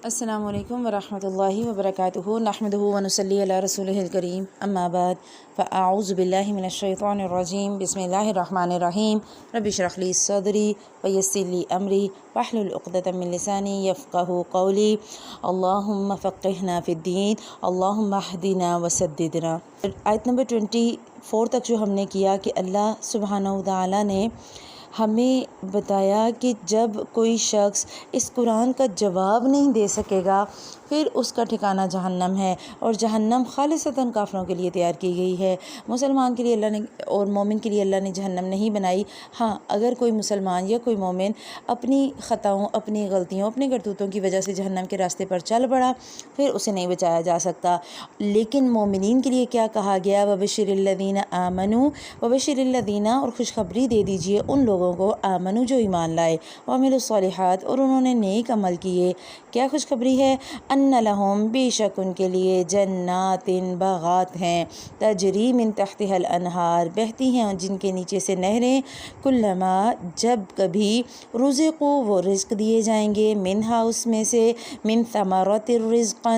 السلام علیکم ورحمۃ اللہ وبرکاتہ نحمدہ ونصلی علی رسولہ الکریم اما بعد فاعوذ باللہ من الشیطان الرجیم بسم اللہ الرحمن الرحیم رب اشرح لی صدری ویسر لی امری واحلل عقدۃ من لسانی یفقہوا قولی اللہم فقہنا فی الدین اللہم اہدنا وسددنا۔ آیت نمبر 24 تک جو ہم نے کیا کہ اللہ سبحانہ وتعالی نے ہمیں بتایا کہ جب کوئی شخص اس قرآن کا جواب نہیں دے سکے گا پھر اس کا ٹھکانہ جہنم ہے، اور جہنم خالصتاً کافروں کے لیے تیار کی گئی ہے۔ مسلمان کے لیے اللہ نے اور مومن کے لیے اللہ نے جہنم نہیں بنائی۔ ہاں، اگر کوئی مسلمان یا کوئی مومن اپنی خطاؤں، اپنی غلطیوں، اپنے کرتوتوں کی وجہ سے جہنم کے راستے پر چل پڑا پھر اسے نہیں بچایا جا سکتا۔ لیکن مومنین کے لیے کیا کہا گیا؟ وبشر الذین آمنوا، وبشر الذین، اور خوشخبری دے دیجئے ان لوگوں کو آمنو جو ایمان لائے، وعملوا الصالحات، اور انہوں نے نیک عمل کیے۔ کیا خوشخبری ہے؟ ان لہم، بے شک ان کے لیے، جنات، باغات ہیں، تجری من تحتها الانہار، بہتی ہیں جن کے نیچے سے نہریں، کلما، جب کبھی، رزقو، وہ رزق دیے جائیں گے، منہا، اس میں سے، من ثمرات رزقا،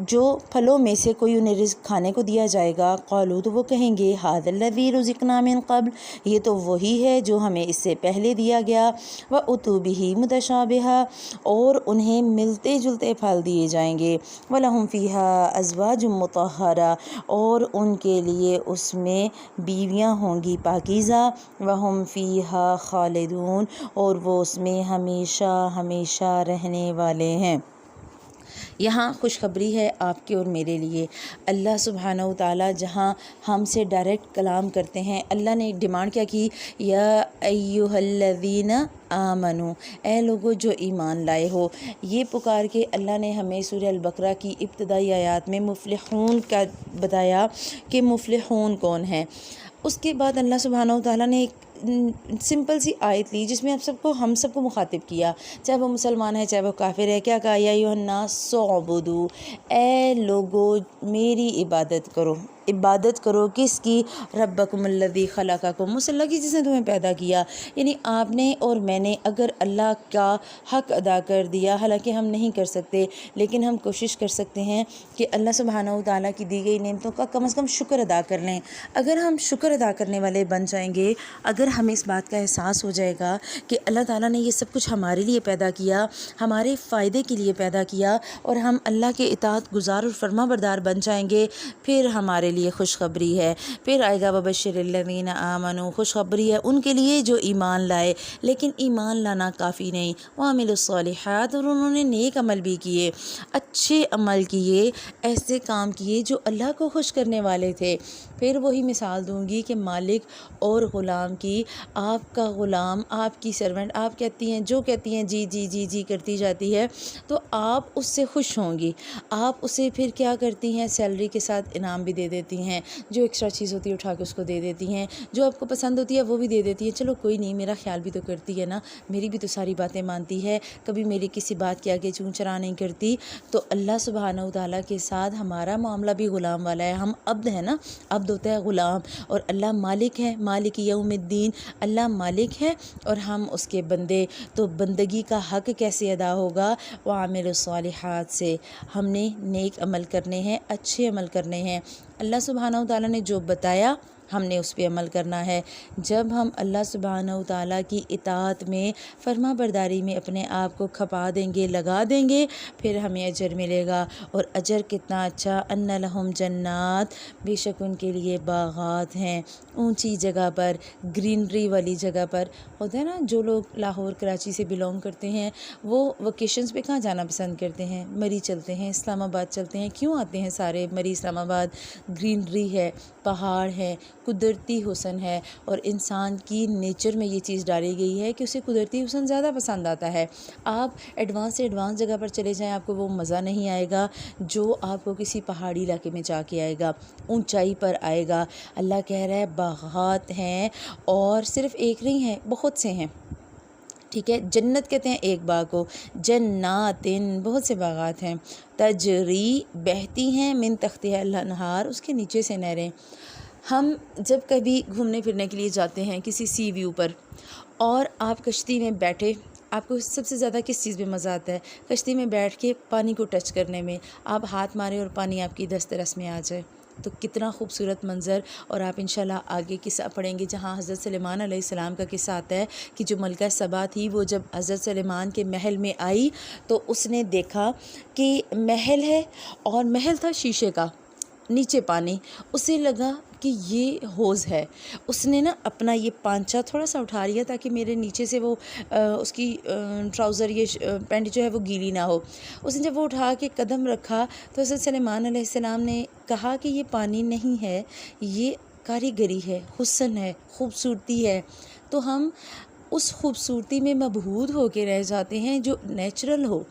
جو پھلوں میں سے کوئی انہیں رزق کھانے کو دیا جائے گا، قالوا، تو وہ کہیں گے، ھذا الذی رزقنا من قبل، یہ تو وہی ہے جو ہمیں اس سے پہلے دیا گیا، واتوا بہ متشابہا، اور انہیں ملتے جلتے پھل دیے جائیں گے، ولہم فیہا ازواج مطہرہ، اور ان کے لیے اس میں بیویاں ہوں گی پاکیزہ، وہم فیہا خالدون، اور وہ اس میں ہمیشہ ہمیشہ رہنے والے ہیں۔ یہاں خوشخبری ہے آپ کے اور میرے لیے۔ اللہ سبحانہ وتعالی جہاں ہم سے ڈائریکٹ کلام کرتے ہیں، اللہ نے ڈیمانڈ کیا کی، یا ایہا الذین آمنو، اے لوگو جو ایمان لائے ہو۔ یہ پکار کے اللہ نے ہمیں سورہ البقرہ کی ابتدائی آیات میں مفلحون کا بتایا کہ مفلحون کون ہیں۔ اس کے بعد اللہ سبحانہ وتعالی نے ایک سمپل سی آیت لی جس میں ہم سب کو مخاطب کیا، چاہے وہ مسلمان ہے چاہے وہ کافر ہے۔ کیا کہا؟ یا ایھا الناس اعبدوا، اے لوگو میری عبادت کرو۔ عبادت کرو کس کی؟ ربکم الذی خلقکم، اس اللہ کی جس نے تمہیں پیدا کیا۔ یعنی آپ نے اور میں نے اگر اللہ کا حق ادا کر دیا، حالانکہ ہم نہیں کر سکتے لیکن ہم کوشش کر سکتے ہیں کہ اللہ سبحانہ وتعالیٰ کی دی گئی نعمتوں کا کم از کم شکر ادا کر لیں۔ اگر ہم شکر ادا کرنے والے بن جائیں گے، اگر ہمیں اس بات کا احساس ہو جائے گا کہ اللہ تعالیٰ نے یہ سب کچھ ہمارے لیے پیدا کیا، ہمارے فائدے کے لیے پیدا کیا، اور ہم اللہ کے اطاعت گزار اور فرما بردار بن جائیں گے، پھر ہمارے لیے خوشخبری ہے۔ پھر آئے گا وبشر الذین آمنوا، خوشخبری ہے ان کے لیے جو ایمان لائے۔ لیکن ایمان لانا کافی نہیں، وعملوا الصالحات، اور انہوں نے نیک عمل بھی کیے، اچھے عمل کیے، ایسے کام کیے جو اللہ کو خوش کرنے والے تھے۔ پھر وہی مثال دوں گی کہ مالک اور غلام کی۔ آپ کا غلام، آپ کی سرونٹ، آپ کہتی ہیں جو کہتی ہیں جی جی جی جی کرتی جاتی ہے، تو آپ اس سے خوش ہوں گی۔ آپ اسے پھر کیا کرتی ہیں؟ سیلری کے ساتھ انعام بھی دے دیتی ہیں، جو ایکسٹرا چیز ہوتی ہے اٹھا کے اس کو دے دیتی ہیں، جو آپ کو پسند ہوتی ہے وہ بھی دے دیتی ہیں، چلو کوئی نہیں، میرا خیال بھی تو کرتی ہے نا، میری بھی تو ساری باتیں مانتی ہے، کبھی میری کسی بات کے آگے چون چرا نہیں کرتی۔ تو اللہ سبحانہ وتعالیٰ کے ساتھ ہمارا معاملہ بھی غلام والا ہے۔ ہم عبد ہیں نا، عبد ہوتا ہے غلام، اور اللہ مالک ہے، مالک یوم الدین، اللہ مالک ہے اور ہم اس کے بندے۔ تو بندگی کا حق کیسے ادا ہوگا؟ وعامل الصالحات سے، ہم نے نیک عمل کرنے ہیں، اچھے عمل کرنے ہیں۔ اللہ سبحانہ وتعالیٰ نے جو بتایا ہم نے اس پہ عمل کرنا ہے۔ جب ہم اللہ سبحانہ وتعالیٰ کی اطاعت میں، فرما برداری میں اپنے آپ کو کھپا دیں گے، لگا دیں گے، پھر ہمیں اجر ملے گا۔ اور اجر کتنا اچھا! ان لہم جنات، بے شک ان کے لیے باغات ہیں، اونچی جگہ پر، گرینری والی جگہ پر۔ ہوتا ہے نا، جو لوگ لاہور کراچی سے بلونگ کرتے ہیں وہ ویکیشنز پہ کہاں جانا پسند کرتے ہیں؟ مری چلتے ہیں، اسلام آباد چلتے ہیں۔ کیوں آتے ہیں سارے مری اسلام آباد؟ گرینری ہے، پہاڑ ہے، قدرتی حسن ہے، اور انسان کی نیچر میں یہ چیز ڈالی گئی ہے کہ اسے قدرتی حسن زیادہ پسند آتا ہے۔ آپ ایڈوانس سے ایڈوانس جگہ پر چلے جائیں، آپ کو وہ مزہ نہیں آئے گا جو آپ کو کسی پہاڑی علاقے میں جا کے آئے گا، اونچائی پر آئے گا۔ اللہ کہہ رہا ہے باغات ہیں، اور صرف ایک نہیں ہے، بہت سے ہیں، ٹھیک ہے؟ جنت کہتے ہیں ایک باغ کو، جناتن، بہت سے باغات ہیں، تجری، بہتی ہیں، من تحتها الانہار، اس کے نیچے سے نہریں۔ ہم جب کبھی گھومنے پھرنے کے لیے جاتے ہیں کسی سی ویو پر، اور آپ کشتی میں بیٹھے، آپ کو سب سے زیادہ کس چیز میں مزہ آتا ہے؟ کشتی میں بیٹھ کے پانی کو ٹچ کرنے میں، آپ ہاتھ ماریں اور پانی آپ کی دسترس میں آ جائے، تو کتنا خوبصورت منظر۔ اور آپ انشاءاللہ آگے قصہ پڑھیں گے جہاں حضرت سلیمان علیہ السلام کا قصہ آتا ہے کہ جو ملکہ سبا تھی وہ جب حضرت سلیمان کے محل میں آئی تو اس نے دیکھا کہ محل ہے اور محل تھا شیشے کا، نیچے پانی، اسے لگا کہ یہ حوض ہے، اس نے نا اپنا یہ پانچا تھوڑا سا اٹھا لیا تاکہ میرے نیچے سے وہ اس کی ٹراؤزر یہ پینٹ جو ہے وہ گیلی نہ ہو۔ اس نے جب وہ اٹھا کے قدم رکھا تو حضرت سلیمان علیہ السلام نے کہا کہ یہ پانی نہیں ہے، یہ کاریگری ہے، حسن ہے، خوبصورتی ہے۔ تو ہم اس خوبصورتی میں مبہوت ہو کے رہ جاتے ہیں جو نیچرل ہو۔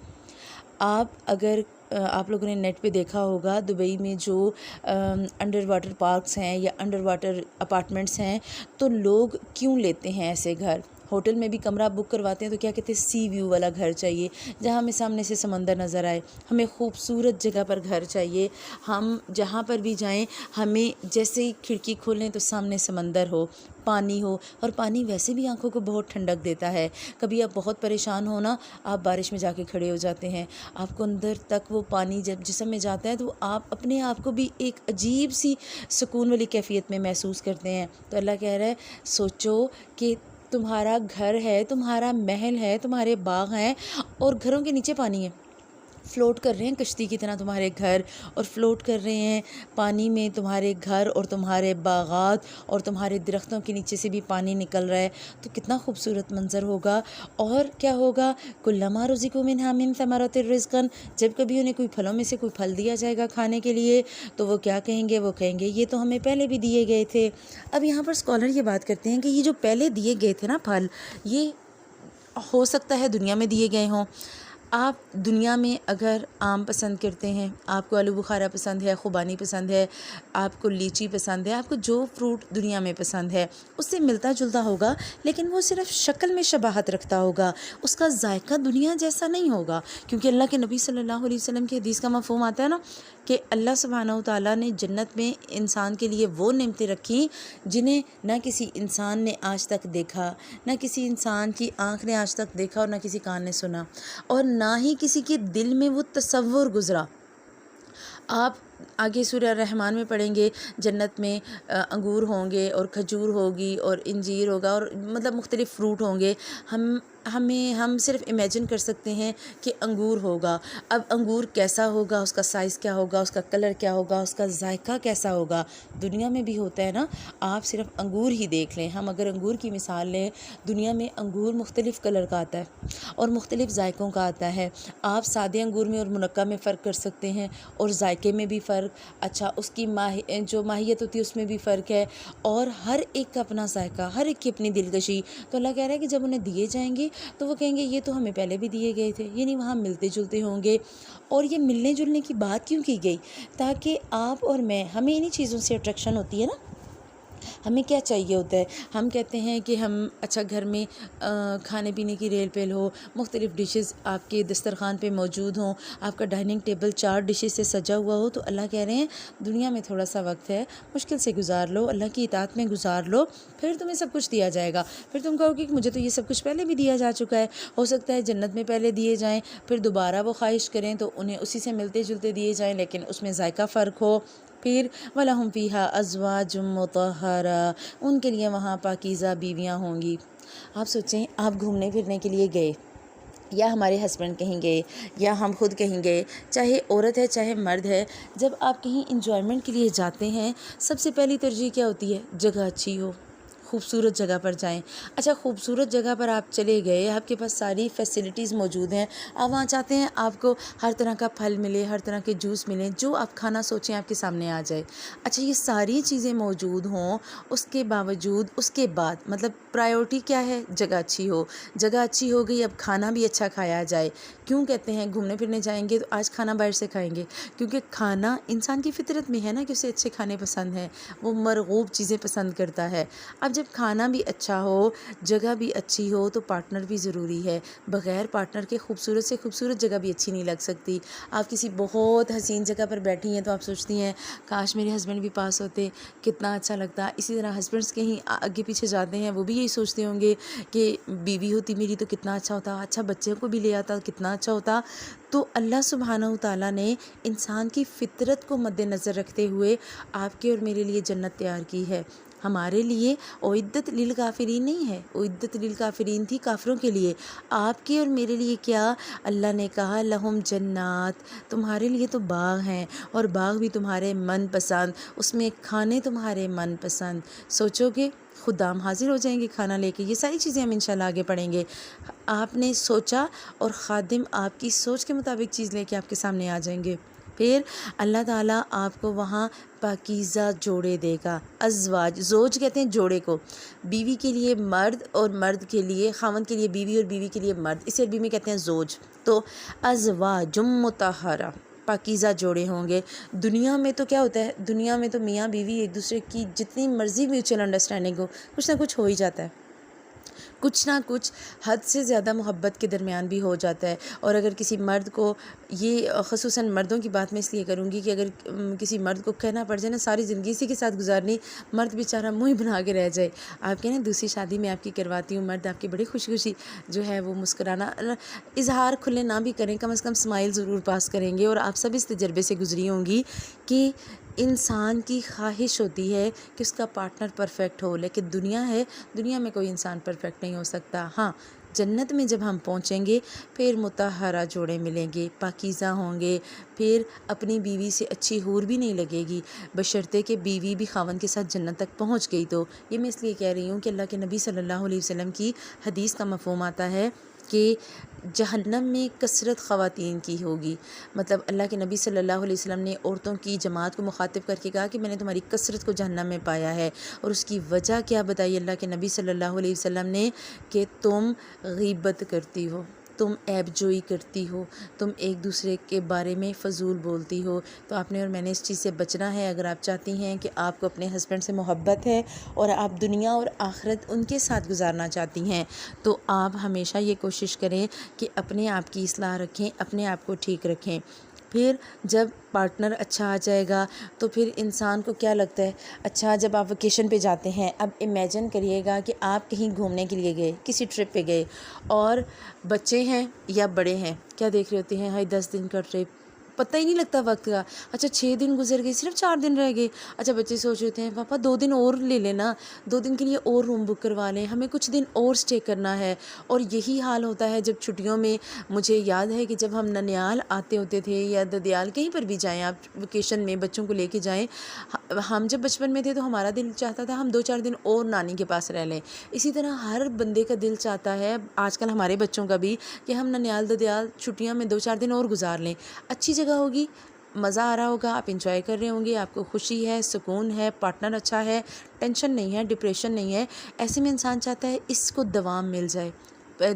اگر آپ لوگوں نے نیٹ پہ دیکھا ہوگا دبئی میں جو انڈر واٹر پارکس ہیں یا انڈر واٹر اپارٹمنٹس ہیں، تو لوگ کیوں لیتے ہیں ایسے گھر؟ ہوٹل میں بھی کمرہ بک کرواتے ہیں تو کیا کہتے ہیں، سی ویو والا گھر چاہیے جہاں ہمیں سامنے سے سمندر نظر آئے، ہمیں خوبصورت جگہ پر گھر چاہیے، ہم جہاں پر بھی جائیں ہمیں جیسے ہی کھڑکی کھولیں تو سامنے سمندر ہو، پانی ہو، اور پانی ویسے بھی آنکھوں کو بہت ٹھنڈک دیتا ہے۔ کبھی آپ بہت پریشان ہونا، آپ بارش میں جا کے کھڑے ہو جاتے ہیں، آپ کو اندر تک وہ پانی جب جسم میں جاتا ہے تو آپ اپنے آپ کو بھی ایک عجیب سی سکون والی کیفیت میں محسوس کرتے ہیں۔ تو اللہ کہہ رہا ہے سوچو کہ تمہارا گھر ہے، تمہارا محل ہے، تمہارے باغ ہیں اور گھروں کے نیچے پانی ہے، فلوٹ کر رہے ہیں کشتی کی طرح تمہارے گھر، اور فلوٹ کر رہے ہیں پانی میں تمہارے گھر اور تمہارے باغات، اور تمہارے درختوں کے نیچے سے بھی پانی نکل رہا ہے، تو کتنا خوبصورت منظر ہوگا۔ اور کیا ہوگا، کلما رزقوا منہا من ثمرۃ رزقا، جب کبھی انہیں کوئی پھلوں میں سے کوئی پھل دیا جائے گا کھانے کے لیے تو وہ کیا کہیں گے، وہ کہیں گے یہ تو ہمیں پہلے بھی دیے گئے تھے۔ اب یہاں پر اسکالر یہ بات کرتے ہیں کہ یہ جو پہلے دیے گئے تھے نا پھل، یہ ہو سکتا ہے دنیا میں دیے گئے ہوں۔ آپ دنیا میں اگر آم پسند کرتے ہیں، آپ کو آلو بخارا پسند ہے، خوبانی پسند ہے، آپ کو لیچی پسند ہے، آپ کو جو فروٹ دنیا میں پسند ہے اس سے ملتا جلتا ہوگا، لیکن وہ صرف شکل میں شباہت رکھتا ہوگا، اس کا ذائقہ دنیا جیسا نہیں ہوگا، کیونکہ اللہ کے نبی صلی اللہ علیہ وسلم کی حدیث کا مفہوم آتا ہے نا کہ اللہ سبحانہ وتعالیٰ نے جنت میں انسان کے لیے وہ نعمتیں رکھی جنہیں نہ کسی انسان نے آج تک دیکھا، نہ کسی انسان کی آنکھ نے آج تک دیکھا، اور نہ کسی کان نے سنا، اور نہ ہی کسی کے دل میں وہ تصور گزرا۔ آپ آگے سورہ الرحمن میں پڑھیں گے جنت میں انگور ہوں گے اور کھجور ہوگی اور انجیر ہوگا، اور مطلب مختلف فروٹ ہوں گے۔ ہم صرف امیجن کر سکتے ہیں کہ انگور ہوگا۔ اب انگور کیسا ہوگا، اس کا سائز کیا ہوگا، اس کا کلر کیا ہوگا، اس کا ذائقہ کیسا ہوگا، دنیا میں بھی ہوتا ہے نا۔ آپ صرف انگور ہی دیکھ لیں، ہم اگر انگور کی مثال لیں، دنیا میں انگور مختلف کلر کا آتا ہے اور مختلف ذائقوں کا آتا ہے۔ آپ سادے انگور میں اور منقع میں فرق کر سکتے ہیں، اور ذائقے میں بھی فرق، اچھا اس کی جو ماہیت ہوتی ہے اس میں بھی فرق ہے، اور ہر ایک کا اپنا ذائقہ، ہر ایک کی اپنی دلکشی۔ تو اللہ کہہ رہا ہے کہ جب انہیں دیے جائیں گے تو وہ کہیں گے یہ تو ہمیں پہلے بھی دیے گئے تھے، یعنی وہاں ملتے جلتے ہوں گے۔ اور یہ ملنے جلنے کی بات کیوں کی گئی؟ تاکہ آپ اور میں، ہمیں انہی چیزوں سے اٹریکشن ہوتی ہے نا۔ ہمیں کیا چاہیے ہوتا ہے، ہم کہتے ہیں کہ ہم اچھا گھر میں کھانے پینے کی ریل پیل ہو، مختلف ڈشز آپ کے دسترخوان پہ موجود ہوں، آپ کا ڈائننگ ٹیبل 4 ڈشز سے سجا ہوا ہو، تو اللہ کہہ رہے ہیں دنیا میں تھوڑا سا وقت ہے، مشکل سے گزار لو، اللہ کی اطاعت میں گزار لو، پھر تمہیں سب کچھ دیا جائے گا۔ پھر تم کہو کہ مجھے تو یہ سب کچھ پہلے بھی دیا جا چکا ہے، ہو سکتا ہے جنت میں پہلے دیے جائیں، پھر دوبارہ وہ خواہش کریں تو انہیں اسی سے ملتے جلتے دیے جائیں، لیکن اس میں ذائقہ فرق ہو۔ پھر وَلَهُمْ فِيهَا أَزْوَاجٌ مُطَهَّرَةٌ، ان کے لیے وہاں پاکیزہ بیویاں ہوں گی۔ آپ سوچیں، آپ گھومنے پھرنے کے لیے گئے، یا ہمارے ہسبینڈ کہیں گے، یا ہم خود کہیں گے، چاہے عورت ہے چاہے مرد ہے، جب آپ کہیں انجوائمنٹ کے لیے جاتے ہیں سب سے پہلی ترجیح کیا ہوتی ہے؟ جگہ اچھی ہو، خوبصورت جگہ پر جائیں۔ اچھا خوبصورت جگہ پر آپ چلے گئے، آپ کے پاس ساری فیسلٹیز موجود ہیں، آپ وہاں چاہتے ہیں آپ کو ہر طرح کا پھل ملے، ہر طرح کے جوس ملیں، جو آپ کھانا سوچیں آپ کے سامنے آ جائے۔ اچھا یہ ساری چیزیں موجود ہوں، اس کے باوجود اس کے بعد مطلب پرائیورٹی کیا ہے؟ جگہ اچھی ہو۔ جگہ اچھی ہو گئی، اب کھانا بھی اچھا کھایا جائے۔ کیوں کہتے ہیں گھومنے پھرنے جائیں گے تو آج کھانا باہر سے کھائیں گے؟ کیونکہ کھانا انسان کی فطرت میں ہے نا کہ اسے اچھے کھانے پسند ہیں، وہ مرغوب چیزیں پسند کرتا ہے۔ اب جب جب کھانا بھی اچھا ہو، جگہ بھی اچھی ہو، تو پارٹنر بھی ضروری ہے۔ بغیر پارٹنر کے خوبصورت سے خوبصورت جگہ بھی اچھی نہیں لگ سکتی۔ آپ کسی بہت حسین جگہ پر بیٹھی ہیں تو آپ سوچتی ہیں کاش میرے ہسبینڈ بھی پاس ہوتے، کتنا اچھا لگتا۔ اسی طرح ہسبینڈس کہیں آگے پیچھے جاتے ہیں، وہ بھی یہی سوچتے ہوں گے کہ بیوی ہوتی میری تو کتنا اچھا ہوتا، اچھا بچے کو بھی لے آتا کتنا اچھا ہوتا۔ تو اللہ سبحانہ و تعالیٰ نے انسان کی فطرت کو مد نظر رکھتے ہوئے آپ کے اور میرے لیے جنت تیار کی ہے۔ ہمارے لیے اعدت للکافرین نہیں ہے، اعدت للکافرین تھی کافروں کے لیے۔ آپ کے اور میرے لیے کیا؟ اللہ نے کہا لہم جنات، تمہارے لیے تو باغ ہیں، اور باغ بھی تمہارے من پسند، اس میں کھانے تمہارے من پسند۔ سوچو کہ خدام حاضر ہو جائیں گے کھانا لے کے، یہ ساری چیزیں ہم انشاءاللہ آگے پڑھیں گے۔ آپ نے سوچا اور خادم آپ کی سوچ کے مطابق چیز لے کے آپ کے سامنے آ جائیں گے۔ پھر اللہ تعالیٰ آپ کو وہاں پاکیزہ جوڑے دے گا۔ ازواج، زوج کہتے ہیں جوڑے کو، بیوی کے لیے مرد اور مرد کے لیے، خاوند کے لیے بیوی اور بیوی کے لیے مرد، اسے عربی میں کہتے ہیں زوج۔ تو ازواج مطہرہ، پاکیزہ جوڑے ہوں گے۔ دنیا میں تو کیا ہوتا ہے، دنیا میں تو میاں بیوی ایک دوسرے کی جتنی مرضی میوچل انڈرسٹینڈنگ ہو، کچھ نہ کچھ ہو ہی جاتا ہے، کچھ نہ کچھ حد سے زیادہ محبت کے درمیان بھی ہو جاتا ہے۔ اور اگر کسی مرد کو، یہ خصوصاً مردوں کی بات میں اس لیے کروں گی کہ اگر کسی مرد کو کہنا پڑ جائے نا ساری زندگی اسی کے ساتھ گزارنی، مرد بیچارہ منہ بنا کے رہ جائے۔ آپ کہنا دوسری شادی میں آپ کی کرواتی ہوں، مرد آپ کی بڑی خوشی خوشی جو ہے وہ مسکرانا، اظہار کھلے نہ بھی کریں، کم از کم اسمائل ضرور پاس کریں گے۔ اور آپ سب اس تجربے سے گزری ہوں گی کہ انسان کی خواہش ہوتی ہے کہ اس کا پارٹنر پرفیکٹ ہو، لیکن دنیا میں کوئی انسان پرفیکٹ نہیں ہو سکتا۔ ہاں، جنت میں جب ہم پہنچیں گے پھر مطہرہ جوڑے ملیں گے، پاکیزہ ہوں گے، پھر اپنی بیوی سے اچھی حور بھی نہیں لگے گی، بشرطے کہ بیوی بھی خاوند کے ساتھ جنت تک پہنچ گئی۔ تو یہ میں اس لیے کہہ رہی ہوں کہ اللہ کے نبی صلی اللہ علیہ وسلم کی حدیث کا مفہوم آتا ہے کہ جہنم میں کثرت خواتین کی ہوگی۔ مطلب اللہ کے نبی صلی اللہ علیہ وسلم نے عورتوں کی جماعت کو مخاطب کر کے کہا کہ میں نے تمہاری کثرت کو جہنم میں پایا ہے۔ اور اس کی وجہ کیا بتائی اللہ کے نبی صلی اللہ علیہ وسلم نے؟ کہ تم غیبت کرتی ہو، تم عیب جوئی کرتی ہو، تم ایک دوسرے کے بارے میں فضول بولتی ہو۔ تو آپ نے اور میں نے اس چیز سے بچنا ہے۔ اگر آپ چاہتی ہیں کہ آپ کو اپنے ہسبینڈ سے محبت ہے اور آپ دنیا اور آخرت ان کے ساتھ گزارنا چاہتی ہیں، تو آپ ہمیشہ یہ کوشش کریں کہ اپنے آپ کی اصلاح رکھیں، اپنے آپ کو ٹھیک رکھیں۔ پھر جب پارٹنر اچھا آ جائے گا تو پھر انسان کو کیا لگتا ہے، اچھا جب آپ ویکیشن پہ جاتے ہیں، اب امیجن کریے گا کہ آپ کہیں گھومنے کے لیے گئے، کسی ٹرپ پہ گئے، اور بچے ہیں یا بڑے ہیں، کیا دیکھ رہے ہوتے ہیں، ہائی 10 دن کا ٹرپ، پتہ ہی نہیں لگتا وقت کا۔ اچھا 6 دن گزر گئے، صرف 4 دن رہ گئے۔ اچھا بچے سوچ رہے ہیں پاپا 2 دن اور لے لینا، 2 دن کے لیے اور روم بک کروا لیں، ہمیں کچھ دن اور سٹے کرنا ہے۔ اور یہی حال ہوتا ہے جب چھٹیوں میں، مجھے یاد ہے کہ جب ہم ننیال آتے ہوتے تھے یا ددیال، کہیں پر بھی جائیں آپ ویکیشن میں بچوں کو لے کے جائیں، ہم جب بچپن میں تھے تو ہمارا دل چاہتا تھا ہم 2-4 دن اور نانی کے پاس رہ لیں۔ اسی طرح ہر بندے کا دل چاہتا ہے، آج کل ہمارے بچوں کا بھی، کہ ہم ننیال ددیال چھٹیاں میں 2-4 دن اور گزار لیں۔ اچھی جگہ ہوگی، مزہ آ رہا ہوگا، آپ انجوائے کر رہے ہوں گے، آپ کو خوشی ہے، سکون ہے، پارٹنر اچھا ہے، ٹینشن نہیں ہے، ڈپریشن نہیں ہے۔ ایسے میں انسان چاہتا ہے اس کو دوام مل جائے۔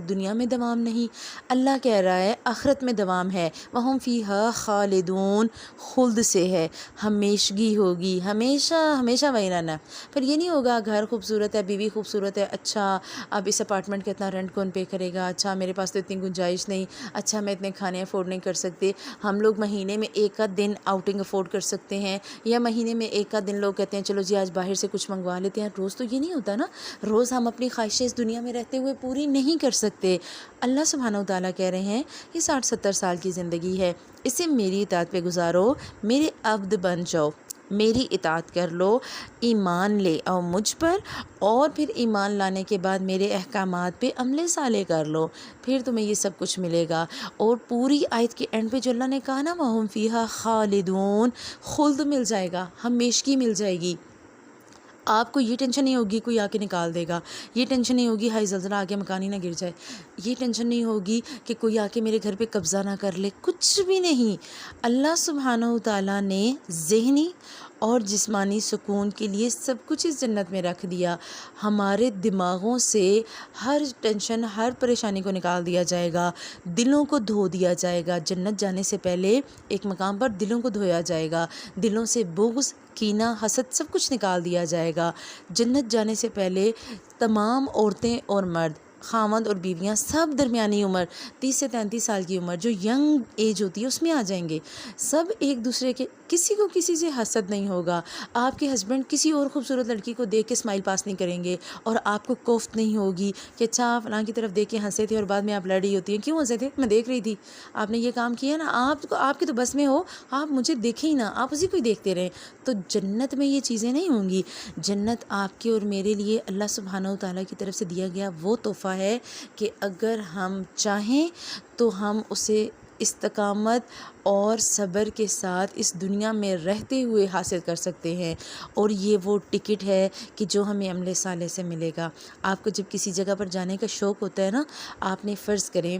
دنیا میں دوام نہیں، اللہ کہہ رہا ہے آخرت میں دوام ہے، وَهُمْ فِيهَا خَالِدُونَ، خلد سے ہے، ہمیشگی ہوگی، ہمیشہ ہمیشہ وہیں رہنا ہے۔ پھر یہ نہیں ہوگا گھر خوبصورت ہے، بیوی خوبصورت ہے، اچھا اب اس اپارٹمنٹ کا اتنا رینٹ کون پے کرے گا، اچھا میرے پاس تو اتنی گنجائش نہیں، اچھا میں اتنے کھانے افورڈ نہیں کر سکتے۔ ہم لوگ مہینے میں ایک آدھ دن آؤٹنگ افورڈ کر سکتے ہیں، یا مہینے میں ایک آدھ دن لوگ کہتے ہیں چلو جی آج باہر سے کچھ منگوا لیتے ہیں۔ روز تو یہ نہیں ہوتا نا، روز ہم اپنی خواہشیں اس دنیا میں رہتے ہوئے پوری نہیں کر سکتے۔ اللہ سبحانہ و تعالیٰ کہہ رہے ہیں یہ 60-70 سال کی زندگی ہے، اسے میری اطاعت پہ گزارو، میرے عبد بن جاؤ، میری اطاعت کر لو، ایمان لے آؤ مجھ پر، اور پھر ایمان لانے کے بعد میرے احکامات پہ عمل صالح کر لو، پھر تمہیں یہ سب کچھ ملے گا۔ اور پوری آیت کے اینڈ پہ جو اللہ نے کہا نا وَهُمْ فِيهَا خَالِدُونَ، خلد مل جائے گا، ہمیشگی مل جائے گی۔ آپ کو یہ ٹینشن نہیں ہوگی کوئی آ کے نکال دے گا، یہ ٹینشن نہیں ہوگی ہائی زلزلہ آ کے مکان ہی نہ گر جائے، یہ ٹینشن نہیں ہوگی کہ کوئی آ کے میرے گھر پہ قبضہ نہ کر لے، کچھ بھی نہیں۔ اللہ سبحانہ و تعالیٰ نے ذہنی اور جسمانی سکون کے لیے سب کچھ اس جنت میں رکھ دیا۔ ہمارے دماغوں سے ہر ٹینشن، ہر پریشانی کو نکال دیا جائے گا، دلوں کو دھو دیا جائے گا۔ جنت جانے سے پہلے ایک مقام پر دلوں کو دھویا جائے گا، دلوں سے بغض، کینہ، حسد سب کچھ نکال دیا جائے گا۔ گا۔ جنت جانے سے پہلے تمام عورتیں اور مرد، خاوند اور بیویاں سب درمیانی عمر 30 سے 33 سال کی عمر جو ینگ ایج ہوتی ہے اس میں آ جائیں گے۔ سب ایک دوسرے کے، کسی کو کسی سے حسد نہیں ہوگا۔ آپ کے ہسبینڈ کسی اور خوبصورت لڑکی کو دیکھ کے اسمائل پاس نہیں کریں گے، اور آپ کو کوفت نہیں ہوگی کہ اچھا فلاں کی طرف دیکھ کے ہنسے تھے اور بعد میں آپ لڑ رہی ہوتی ہیں، کیوں ہنسے تھے؟ میں دیکھ رہی تھی آپ نے یہ کام کیا نا، آپ کے تو بس میں ہو، آپ مجھے دیکھیں ہی نا، آپ اسی کو ہی دیکھتے رہیں۔ تو جنت میں یہ چیزیں نہیں ہوں گی۔ جنت آپ کے اور میرے لیے اللہ سبحانہ و تعالیٰ کی طرف سے دیا گیا وہ تحفہ ہے کہ اگر ہم چاہیں تو ہم اسے استقامت اور صبر کے ساتھ اس دنیا میں رہتے ہوئے حاصل کر سکتے ہیں، اور یہ وہ ٹکٹ ہے کہ جو ہمیں عمل صالح سے ملے گا۔ آپ کو جب کسی جگہ پر جانے کا شوق ہوتا ہے نا، آپ نے فرض کریں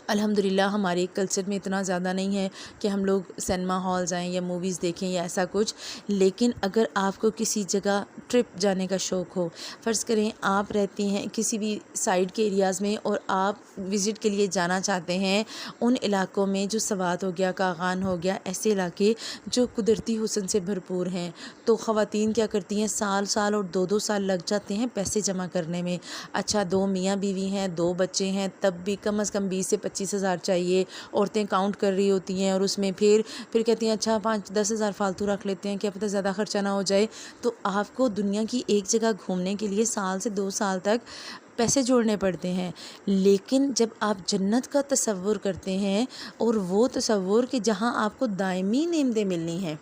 الحمدللہ ہمارے کلچر میں اتنا زیادہ نہیں ہے کہ ہم لوگ سینما ہال جائیں یا موویز دیکھیں یا ایسا کچھ، لیکن اگر آپ کو کسی جگہ ٹرپ جانے کا شوق ہو، فرض کریں آپ رہتی ہیں کسی بھی سائڈ کے ایریاز میں اور آپ وزٹ کے لیے جانا چاہتے ہیں ان علاقوں میں جو سوات ہو گیا، کاغان ہو گیا، ایسے علاقے جو قدرتی حسن سے بھرپور ہیں، تو خواتین کیا کرتی ہیں، سال اور 2 سال لگ جاتے ہیں پیسے جمع کرنے میں۔ اچھا 2 میاں بیوی ہیں، 2 بچے ہیں، تب بھی کم از کم 20 سے 25 ہزار چاہیے۔ عورتیں کاؤنٹ کر رہی ہوتی ہیں اور اس میں پھر کہتی ہیں اچھا 5-10 ہزار فالتو رکھ لیتے ہیں، کیا پتہ زیادہ خرچہ نہ ہو جائے۔ تو آپ کو دنیا کی ایک جگہ گھومنے کے لیے سال سے 2 سال تک پیسے جوڑنے پڑتے ہیں، لیکن جب آپ جنت کا تصور کرتے ہیں اور وہ تصور کہ جہاں آپ کو دائمی نعمتیں ملنی ہیں،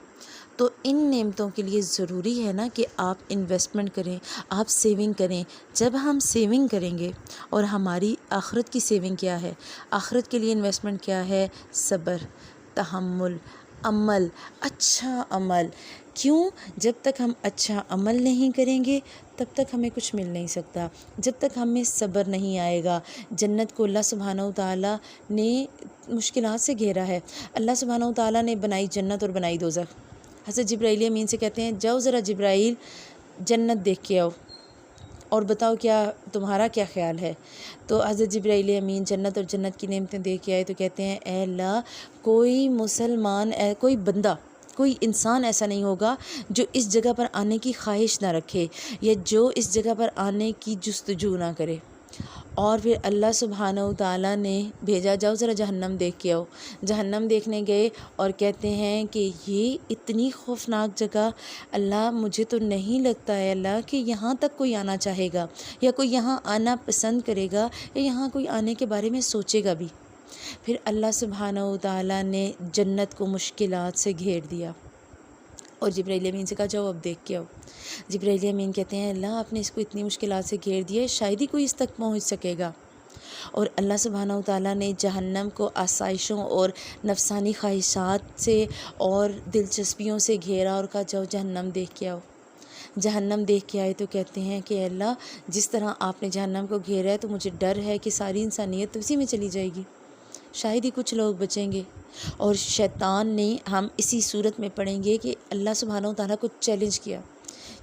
تو ان نعمتوں کے لیے ضروری ہے نا کہ آپ انویسٹمنٹ کریں، آپ سیونگ کریں۔ جب ہم سیونگ کریں گے، اور ہماری آخرت کی سیونگ کیا ہے، آخرت کے لیے انویسٹمنٹ کیا ہے، صبر، تحمل، عمل، اچھا عمل۔ کیوں؟ جب تک ہم اچھا عمل نہیں کریں گے تب تک ہمیں کچھ مل نہیں سکتا، جب تک ہمیں صبر نہیں آئے گا۔ جنت کو اللہ سبحانہ و تعالیٰ نے مشکلات سے گھیرا ہے۔ اللہ سبحانہ و تعالیٰ نے بنائی جنت اور بنائی دوزخ۔ حضرت جبرائیل امین سے کہتے ہیں جاؤ ذرا جبرائیل جنت دیکھ کے آؤ اور بتاؤ تمہارا کیا خیال ہے۔ تو حضرت جبرائیل امین جنت اور جنت کی نعمتیں دیکھ کے آئے تو کہتے ہیں اے اللہ، کوئی مسلمان، کوئی بندہ، کوئی انسان ایسا نہیں ہوگا جو اس جگہ پر آنے کی خواہش نہ رکھے یا جو اس جگہ پر آنے کی جستجو نہ کرے۔ اور پھر اللہ سبحانہ و تعالیٰ نے بھیجا جاؤ ذرا جہنم دیکھ کے آؤ۔ جہنم دیکھنے گئے اور کہتے ہیں کہ یہ اتنی خوفناک جگہ، اللہ مجھے تو نہیں لگتا ہے اللہ کہ یہاں تک کوئی آنا چاہے گا یا کوئی یہاں آنا پسند کرے گا یا یہاں کوئی آنے کے بارے میں سوچے گا بھی۔ پھر اللہ سبحانہ و تعالیٰ نے جنت کو مشکلات سے گھیر دیا اور جبرائیل امین سے کہا جاؤ اب دیکھ کے آؤ۔ جبرائیل امین کہتے ہیں اللہ آپ نے اس کو اتنی مشکلات سے گھیر دیا ہے، شاید ہی کوئی اس تک پہنچ سکے گا۔ اور اللہ سبحانہ و تعالیٰ نے جہنم کو آسائشوں اور نفسانی خواہشات سے اور دلچسپیوں سے گھیرا اور کہا جاؤ جہنم دیکھ کے آؤ۔ جہنم دیکھ کے آئے تو کہتے ہیں کہ اللہ جس طرح آپ نے جہنم کو گھیرا ہے تو مجھے ڈر ہے کہ ساری انسانیت اسی میں چلی جائے گی، شاید ہی کچھ لوگ بچیں گے۔ اور شیطان نے، ہم اسی صورت میں پڑھیں گے کہ اللہ سبحانہ و تعالیٰ کو چیلنج کیا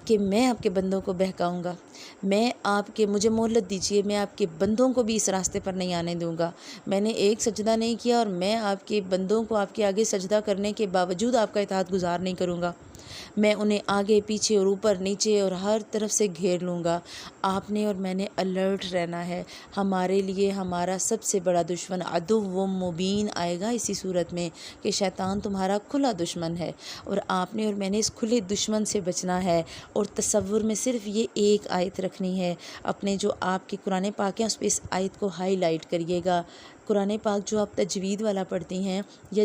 کہ میں آپ کے بندوں کو بہکاؤں گا، مجھے مہلت دیجیے، میں آپ کے بندوں کو بھی اس راستے پر نہیں آنے دوں گا۔ میں نے ایک سجدہ نہیں کیا اور میں آپ کے بندوں کو آپ کے آگے سجدہ کرنے کے باوجود آپ کا اطاعت گزار نہیں کروں گا، میں انہیں آگے پیچھے اور اوپر نیچے اور ہر طرف سے گھیر لوں گا۔ آپ نے اور میں نے الرٹ رہنا ہے۔ ہمارے لیے ہمارا سب سے بڑا دشمن عدو و مبین آئے گا اسی صورت میں کہ شیطان تمہارا کھلا دشمن ہے، اور آپ نے اور میں نے اس کھلے دشمن سے بچنا ہے۔ اور تصور میں صرف یہ ایک آیت رکھنی ہے، اپنے جو آپ کے قرآن پاک ہیں اس پہ اس آیت کو ہائی لائٹ کریے گا۔ قرآن پاک جو آپ تجوید والا پڑھتی ہیں یا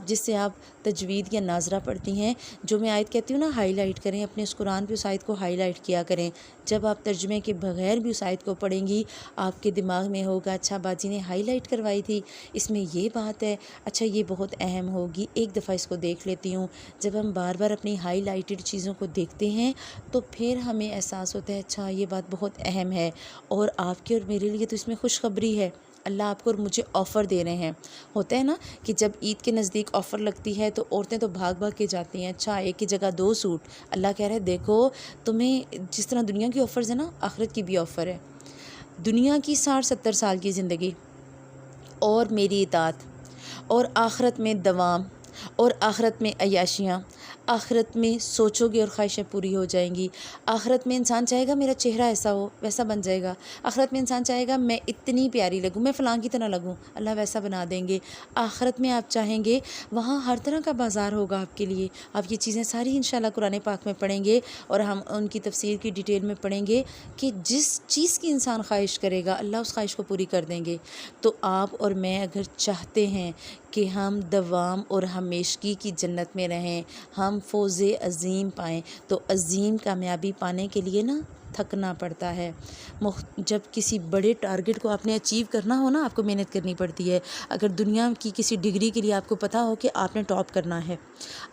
جس سے آپ تجوید یا ناظرہ پڑھتی ہیں، جو میں آیت کہتی ہوں نا ہائی لائٹ کریں، اپنے اس قرآن پہ اس آیت کو ہائی لائٹ کیا کریں۔ جب آپ ترجمے کے بغیر بھی اس آیت کو پڑھیں گی آپ کے دماغ میں ہوگا اچھا باجی نے ہائی لائٹ کروائی تھی، اس میں یہ بات ہے، اچھا یہ بہت اہم ہوگی، ایک دفعہ اس کو دیکھ لیتی ہوں۔ جب ہم بار بار اپنی ہائی لائٹڈ چیزوں کو دیکھتے ہیں تو پھر ہمیں احساس ہوتا ہے اچھا یہ بات بہت اہم ہے، اور آپ کے اور میرے لیے تو اس میں خوشخبری ہے۔ اللہ آپ کو اور مجھے آفر دے رہے ہیں۔ ہوتا ہے نا کہ جب عید کے نزدیک آفر لگتی ہے تو عورتیں تو بھاگ بھاگ کے جاتی ہیں، اچھا ایک کی جگہ 2 سوٹ۔ اللہ کہہ رہے ہیں دیکھو تمہیں جس طرح دنیا کی آفرز ہیں نا، آخرت کی بھی آفر ہے۔ دنیا کی 60-70 سال کی زندگی اور میری اطاعت، اور آخرت میں دوام، اور آخرت میں عیاشیاں، آخرت میں سوچو گے اور خواہشیں پوری ہو جائیں گی۔ آخرت میں انسان چاہے گا میرا چہرہ ایسا ہو، ویسا بن جائے گا۔ آخرت میں انسان چاہے گا میں اتنی پیاری لگوں، میں فلاں کی طرح لگوں، اللہ ویسا بنا دیں گے۔ آخرت میں آپ چاہیں گے وہاں ہر طرح کا بازار ہوگا آپ کے لیے۔ آپ یہ چیزیں ساری انشاءاللہ قرآن پاک میں پڑھیں گے اور ہم ان کی تفسیر کی ڈیٹیل میں پڑھیں گے کہ جس چیز کی انسان خواہش کرے گا اللہ اس خواہش کو پوری کر دیں گے۔ تو آپ اور میں اگر چاہتے ہیں کہ ہم دوام اور ہمیشگی کی جنت میں رہیں، ہم فوز عظیم پائیں، تو عظیم کامیابی پانے کے لیے نا تھکنا پڑتا ہے۔ جب کسی بڑے ٹارگٹ کو آپ نے اچیو کرنا ہو نا، آپ کو محنت کرنی پڑتی ہے۔ اگر دنیا کی کسی ڈگری کے لیے آپ کو پتہ ہو کہ آپ نے ٹاپ کرنا ہے،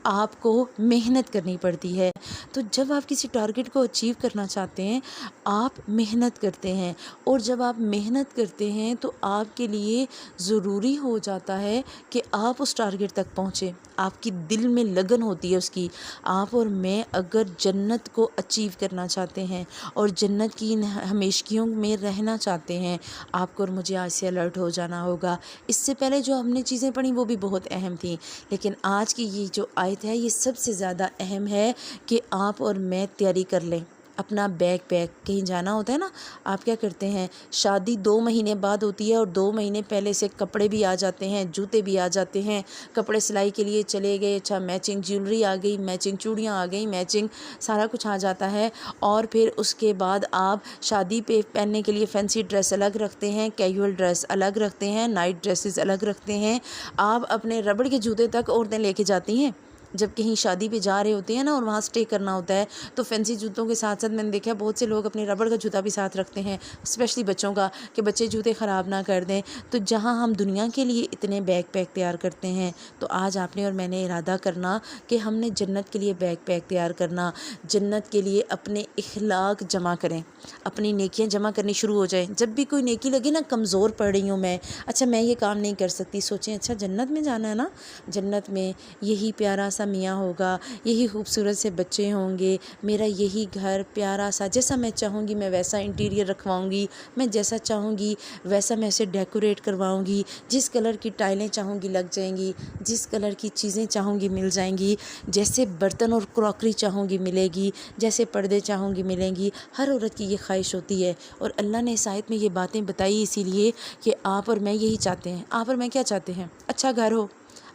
آپ کو محنت کرنی پڑتی ہے۔ تو جب آپ کسی ٹارگٹ کو اچیو کرنا چاہتے ہیں، آپ محنت کرتے ہیں، اور جب آپ محنت کرتے ہیں تو آپ کے لیے ضروری ہو جاتا ہے کہ آپ اس ٹارگٹ تک پہنچیں۔ آپ کی دل میں لگن ہوتی ہے اس کی۔ آپ اور میں اگر جنت کو اچیو کرنا چاہتے ہیں اور جنت کی ان ہمیشگیوں میں رہنا چاہتے ہیں، آپ کو اور مجھے آج سے الرٹ ہو جانا ہوگا۔ اس سے پہلے جو ہم نے چیزیں پڑھی وہ بھی بہت اہم تھیں، لیکن آج کی یہ جو آیت ہے یہ سب سے زیادہ اہم ہے کہ آپ اور میں تیاری کر لیں۔ اپنا بیگ پیک، کہیں جانا ہوتا ہے نا، آپ کیا کرتے ہیں، شادی 2 مہینے بعد ہوتی ہے اور 2 مہینے پہلے سے کپڑے بھی آ جاتے ہیں، جوتے بھی آ جاتے ہیں، کپڑے سلائی کے لیے چلے گئے، اچھا میچنگ جیولری آ گئی، میچنگ چوڑیاں آ گئیں، میچنگ سارا کچھ آ جاتا ہے۔ اور پھر اس کے بعد آپ شادی پہ پہننے کے لیے فینسی ڈریس الگ رکھتے ہیں، کیجول ڈریس الگ رکھتے ہیں، نائٹ ڈریسز الگ رکھتے ہیں۔ آپ اپنے ربڑ کے جوتے تک عورتیں لے کے جاتی ہیں جب کہیں شادی پہ جا رہے ہوتے ہیں نا اور وہاں سٹے کرنا ہوتا ہے، تو فینسی جوتوں کے ساتھ ساتھ میں نے دیکھا بہت سے لوگ اپنے ربڑ کا جوتا بھی ساتھ رکھتے ہیں، اسپیشلی بچوں کا، کہ بچے جوتے خراب نہ کر دیں۔ تو جہاں ہم دنیا کے لیے اتنے بیگ پیک تیار کرتے ہیں، تو آج آپ نے اور میں نے ارادہ کرنا کہ ہم نے جنت کے لیے بیگ پیک تیار کرنا، جنت کے لیے اپنے اخلاق جمع کریں، اپنی نیکیاں جمع کرنی شروع ہو جائیں۔ جب بھی کوئی نیکی لگے نا، کمزور پڑ رہی ہوں میں، اچھا میں یہ کام نہیں کر سکتی، سوچیں اچھا جنت میں جانا ہے نا، جنت میں یہی پیارا سا میاں ہوگا، یہی خوبصورت سے بچے ہوں گے، میرا یہی گھر پیارا سا، جیسا میں چاہوں گی میں ویسا انٹیریئر رکھواؤں گی، میں جیسا چاہوں گی ویسا میں اسے ڈیکوریٹ کرواؤں گی، جس کلر کی ٹائلیں چاہوں گی لگ جائیں گی، جس کلر کی چیزیں چاہوں گی مل جائیں گی، جیسے برتن اور کراکری چاہوں گی ملے گی، جیسے پردے چاہوں گی ملیں گی۔ ہر عورت کی یہ خواہش ہوتی ہے، اور اللہ نے اس آیت میں یہ باتیں بتائی اسی لیے کہ آپ اور میں یہی چاہتے ہیں۔ آپ اور میں کیا چاہتے ہیں؟ اچھا گھر ہو،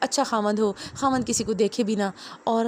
اچھا خاوند ہو، خاوند کسی کو دیکھے بھی نہ، اور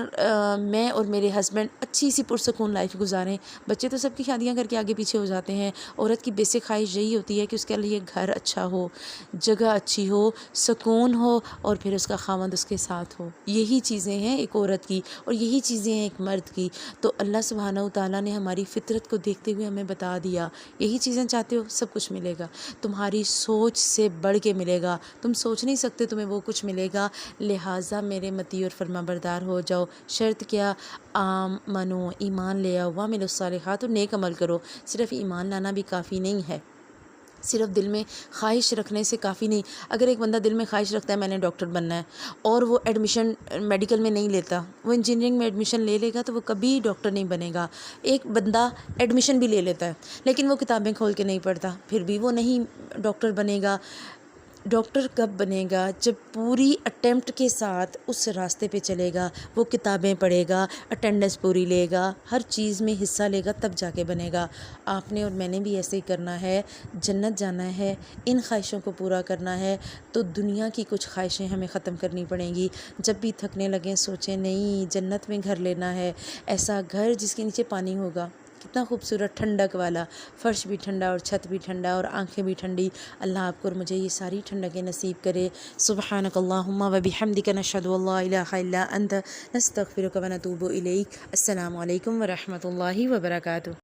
میں اور میرے ہسبینڈ اچھی سی پرسکون لائف گزاریں۔ بچے تو سب کی شادیاں کر کے آگے پیچھے ہو جاتے ہیں، عورت کی بیسک خواہش یہی ہوتی ہے کہ اس کے لیے گھر اچھا ہو، جگہ اچھی ہو، سکون ہو، اور پھر اس کا خاوند اس کے ساتھ ہو۔ یہی چیزیں ہیں ایک عورت کی، اور یہی چیزیں ہیں ایک مرد کی۔ تو اللہ سبحانہ و تعالیٰ نے ہماری فطرت کو دیکھتے ہوئے ہمیں بتا دیا، یہی چیزیں چاہتے ہو سب کچھ ملے گا، تمہاری سوچ سے بڑھ کے ملے گا، تم سوچ نہیں سکتے تمہیں وہ کچھ ملے گا، لہٰذا میرے مطیع اور فرما بردار ہو جاؤ۔ شرط کیا؟ آمنو، ایمان لے آؤ، وعملوا الصالحات، اور نیک عمل کرو۔ صرف ایمان لانا بھی کافی نہیں ہے، صرف دل میں خواہش رکھنے سے کافی نہیں۔ اگر ایک بندہ دل میں خواہش رکھتا ہے میں نے ڈاکٹر بننا ہے، اور وہ ایڈمیشن میڈیکل میں نہیں لیتا، وہ انجینئرنگ میں ایڈمیشن لے لے گا تو وہ کبھی ڈاکٹر نہیں بنے گا۔ ایک بندہ ایڈمیشن بھی لے لیتا ہے لیکن وہ کتابیں کھول کے نہیں پڑھتا، پھر بھی وہ نہیں ڈاکٹر بنے گا۔ ڈاکٹر کب بنے گا؟ جب پوری اٹیمپٹ کے ساتھ اس راستے پہ چلے گا، وہ کتابیں پڑھے گا، اٹینڈنس پوری لے گا، ہر چیز میں حصہ لے گا، تب جا کے بنے گا۔ آپ نے اور میں نے بھی ایسے ہی کرنا ہے، جنت جانا ہے، ان خواہشوں کو پورا کرنا ہے، تو دنیا کی کچھ خواہشیں ہمیں ختم کرنی پڑیں گی۔ جب بھی تھکنے لگیں سوچیں نہیں جنت میں گھر لینا ہے، ایسا گھر جس کے نیچے پانی ہوگا، کتنا خوبصورت، ٹھنڈک والا، فرش بھی ٹھنڈا اور چھت بھی ٹھنڈا اور آنکھیں بھی ٹھنڈی۔ اللہ آپ کو اور مجھے یہ ساری ٹھنڈکیں نصیب کرے۔ سبحانک اللہم و بحمدک، نشہد ان لا الہ الا انت، نستغفرک و نتوب الیک۔ السلام علیکم و رحمۃ اللہ وبرکاتہ۔